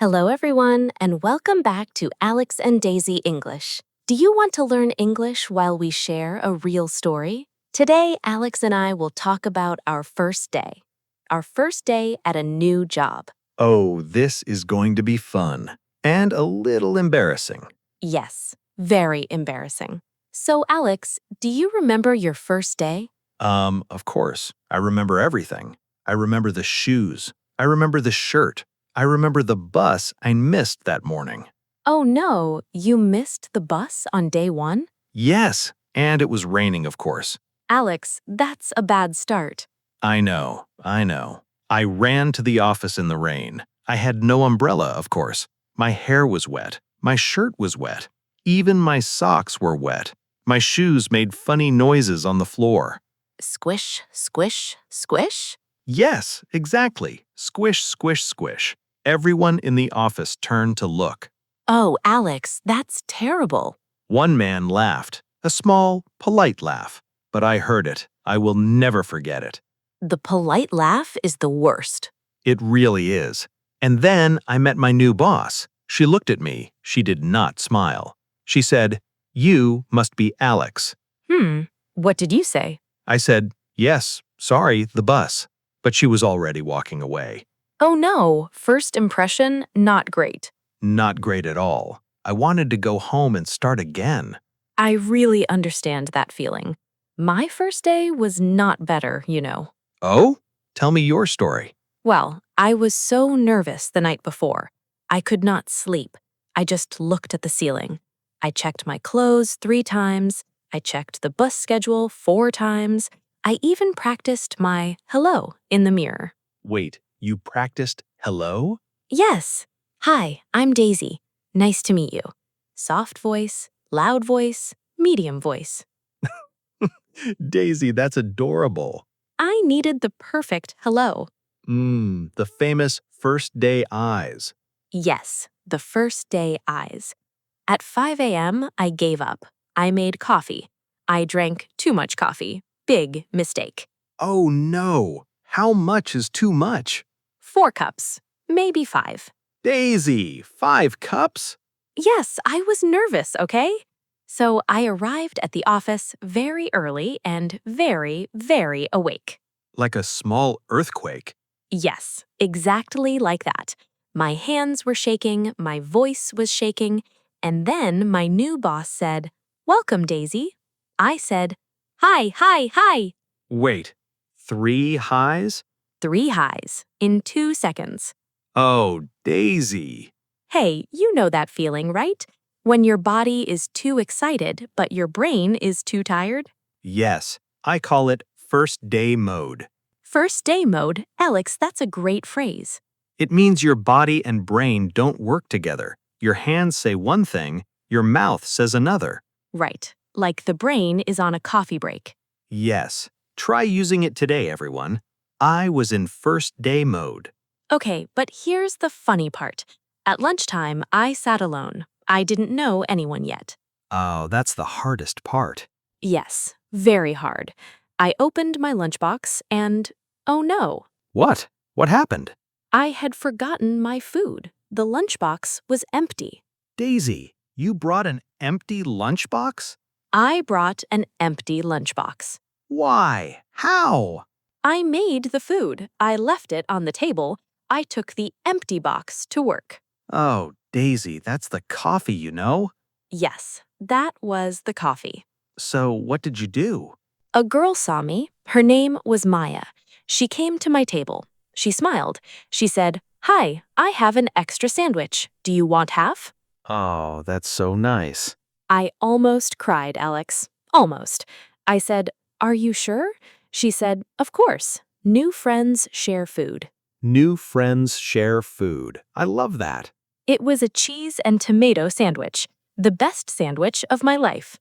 Hello, everyone, and welcome back to Alex and Daisy English. Do you want to learn English while we share a real story? Today, Alex and I will talk about our first day at a new job. Oh, this is going to be fun and a little embarrassing. Yes, very embarrassing. So, Alex, do you remember your first day? Of course. I remember everything. I remember the shoes. I remember the shirt. I remember the bus I missed that morning. Oh no, you missed the bus on day one? Yes, and it was raining, of course. Alex, that's a bad start. I know. I ran to the office in the rain. I had no umbrella, of course. My hair was wet. My shirt was wet. Even my socks were wet. My shoes made funny noises on the floor. Squish, squish, squish? Yes, exactly. Squish, squish, squish. Everyone in the office turned to look. Oh, Alex, that's terrible. One man laughed, a small, polite laugh. But I heard it. I will never forget it. The polite laugh is the worst. It really is. And then I met my new boss. She looked at me. She did not smile. She said, "You must be Alex." What did you say? I said, "Yes, sorry, the bus." But she was already walking away. Oh no, first impression, not great. Not great at all. I wanted to go home and start again. I really understand that feeling. My first day was not better, you know. Oh? Tell me your story. Well, I was so nervous the night before. I could not sleep. I just looked at the ceiling. I checked my clothes 3 times. I checked the bus schedule 4 times. I even practiced my hello in the mirror. Wait, you practiced hello? Yes. Hi, I'm Daisy. Nice to meet you. Soft voice, loud voice, medium voice. Daisy, that's adorable. I needed the perfect hello. The famous first day eyes. Yes, the first day eyes. At 5 a.m., I gave up. I made coffee. I drank too much coffee. Big mistake. Oh no, how much is too much? 4 cups, maybe 5. Daisy, 5 cups? Yes, I was nervous, okay? So I arrived at the office very early and very, very awake. Like a small earthquake. Yes, exactly like that. My hands were shaking, my voice was shaking, and then my new boss said, "Welcome, Daisy." I said, "Hi, hi, hi." Wait, 3 highs? 3 highs in 2 seconds. Oh, Daisy. Hey, you know that feeling, right? When your body is too excited, but your brain is too tired? Yes, I call it first day mode. First day mode, Alex, that's a great phrase. It means your body and brain don't work together. Your hands say one thing, your mouth says another. Right, like the brain is on a coffee break. Yes, try using it today, everyone. I was in first day mode. Okay, but here's the funny part. At lunchtime, I sat alone. I didn't know anyone yet. Oh, that's the hardest part. Yes, very hard. I opened my lunchbox and, oh no, What? What happened? I had forgotten my food. The lunchbox was empty. Daisy, you brought an empty lunchbox? I brought an empty lunchbox. Why? How? I made the food. I left it on the table. I took the empty box to work. Oh, Daisy, that's the coffee, you know? Yes, that was the coffee. So what did you do? A girl saw me. Her name was Maya. She came to my table. She smiled. She said, "Hi, I have an extra sandwich. Do you want half?" Oh, that's so nice. I almost cried, Alex. Almost. I said, "Are you sure?" She said, "Of course. New friends share food." New friends share food. I love that. It was a cheese and tomato sandwich, the best sandwich of my life.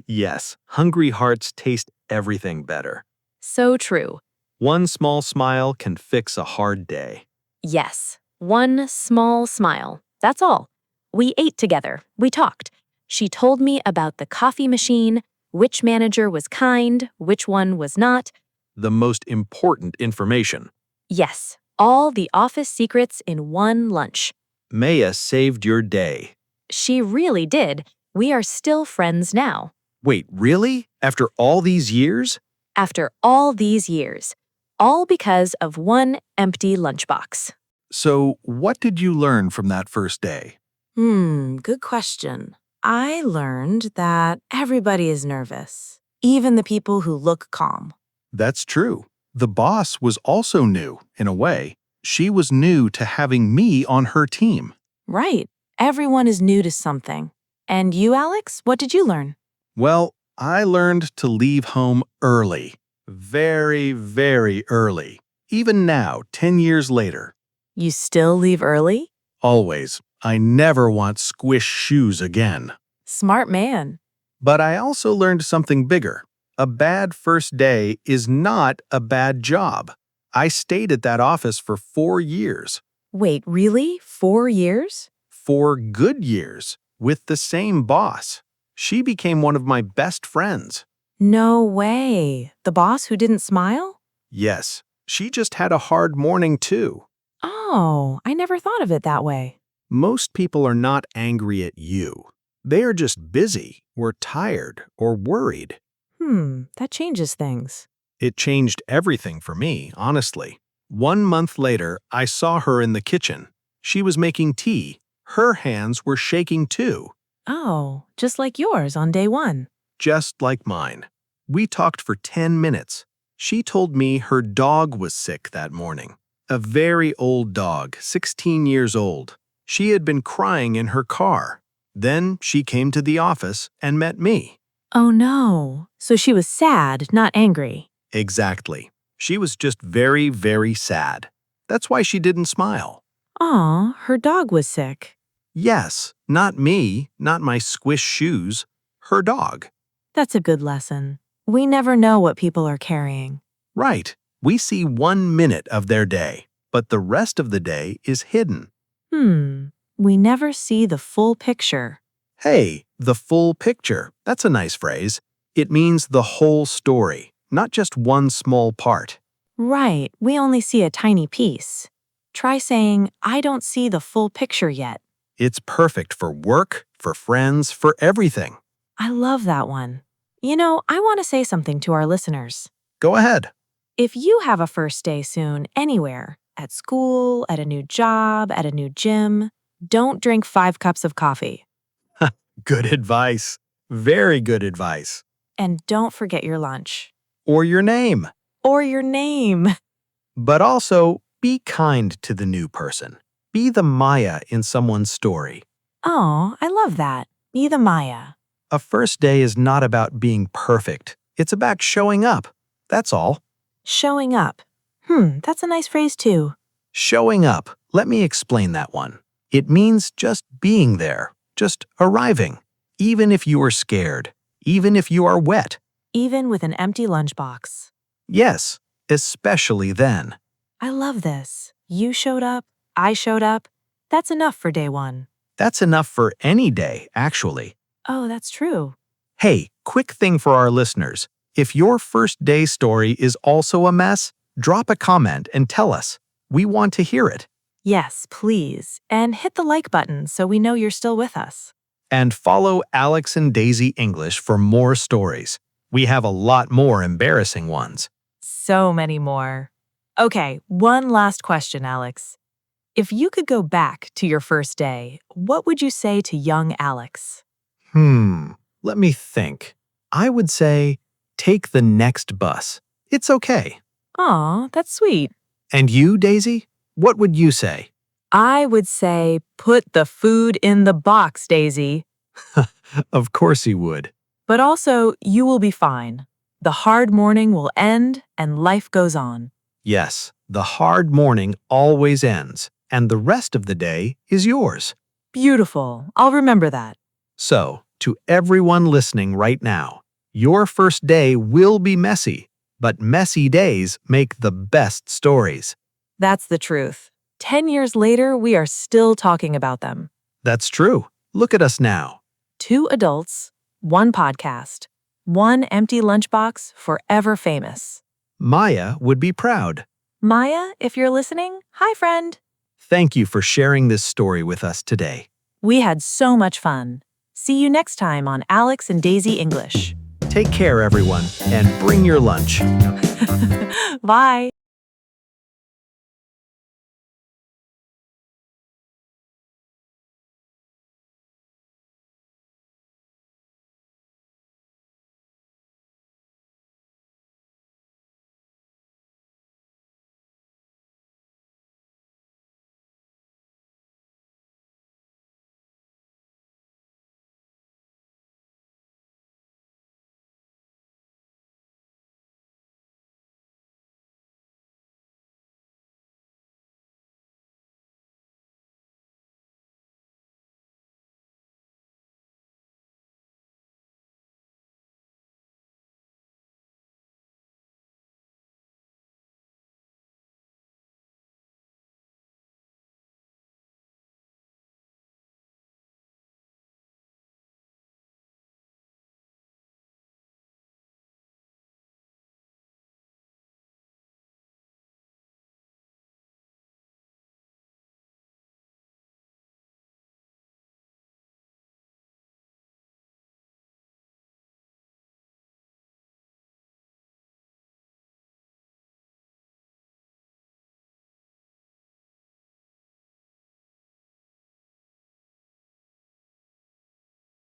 Yes, hungry hearts taste everything better. So true. One small smile can fix a hard day. Yes, one small smile. That's all. We ate together. We talked. She told me about the coffee machine, which manager was kind, which one was not. The most important information. Yes, All the office secrets in one lunch. Maya saved your day. She really did. We are still friends now. Wait, really? After all these years? After all these years. All because of one empty lunchbox. So, what did you learn from that first day? Good question. I learned that everybody is nervous, even the people who look calm. That's true. The boss was also new, in a way. She was new to having me on her team. Right. Everyone is new to something. And you, Alex, what did you learn? Well, I learned to leave home early. Very, very early. Even now, 10 years later. You still leave early? Always. I never want squish shoes again. Smart man. But I also learned something bigger. A bad first day is not a bad job. I stayed at that office for 4 years. Wait, really? 4 years? 4 good years with the same boss. She became one of my best friends. No way. The boss who didn't smile? Yes, she just had a hard morning too. Oh, I never thought of it that way. Most people are not angry at you. They are just busy, or tired, or worried. That changes things. It changed everything for me, honestly. 1 month later, I saw her in the kitchen. She was making tea. Her hands were shaking too, Oh, just like yours on day 1. just like mine. We talked for 10 minutes. She told me her dog was sick that morning. A very old dog, 16 years old. She had been crying in her car. Then she came to the office and met me. Oh no. So she was sad, not angry. Exactly. She was just very, very sad. That's why she didn't smile. Aw, her dog was sick. Yes, not me, not my squish shoes, her dog. That's a good lesson. We never know what people are carrying. Right. We see 1 minute of their day, but the rest of the day is hidden. We never see the full picture. Hey, the full picture. That's a nice phrase. It means the whole story, not just one small part. Right, we only see a tiny piece. Try saying, I don't see the full picture yet. It's perfect for work, for friends, for everything. I love that one. You know, I want to say something to our listeners. Go ahead. If you have a first day soon anywhere, at school, at a new job, at a new gym, don't drink 5 cups of coffee. Good advice. Very good advice. And don't forget your lunch. Or your name. Or your name. But also, be kind to the new person. Be the Maya in someone's story. Oh, I love that. Be the Maya. A first day is not about being perfect. It's about showing up. That's all. Showing up. That's a nice phrase too. Showing up. Let me explain that one. It means just being there, just arriving. Even if you are scared, even if you are wet. Even with an empty lunchbox. Yes, especially then. I love this. You showed up. I showed up. That's enough for day 1. That's enough for any day, actually. Oh, that's true. Hey, quick thing for our listeners. If your first day story is also a mess, drop a comment and tell us. We want to hear it. Yes, please. And hit the like button so we know you're still with us. And follow Alex and Daisy English for more stories. We have a lot more embarrassing ones. So many more. Okay, one last question, Alex. If you could go back to your first day, what would you say to young Alex? Let me think. I would say, take the next bus. It's okay. Aw, that's sweet. And you, Daisy? What would you say? I would say, put the food in the box, Daisy. Of course he would. But also, you will be fine. The hard morning will end and life goes on. Yes, the hard morning always ends, and the rest of the day is yours. Beautiful. I'll remember that. So, to everyone listening right now, your first day will be messy, but messy days make the best stories. That's the truth. 10 years later, we are still talking about them. That's true. Look at us now. 2 adults, 1 podcast, 1 empty lunchbox, forever famous. Maya would be proud. Maya, if you're listening, hi, friend. Thank you for sharing this story with us today. We had so much fun. See you next time on Alex and Daisy English. Take care, everyone, and bring your lunch. Bye.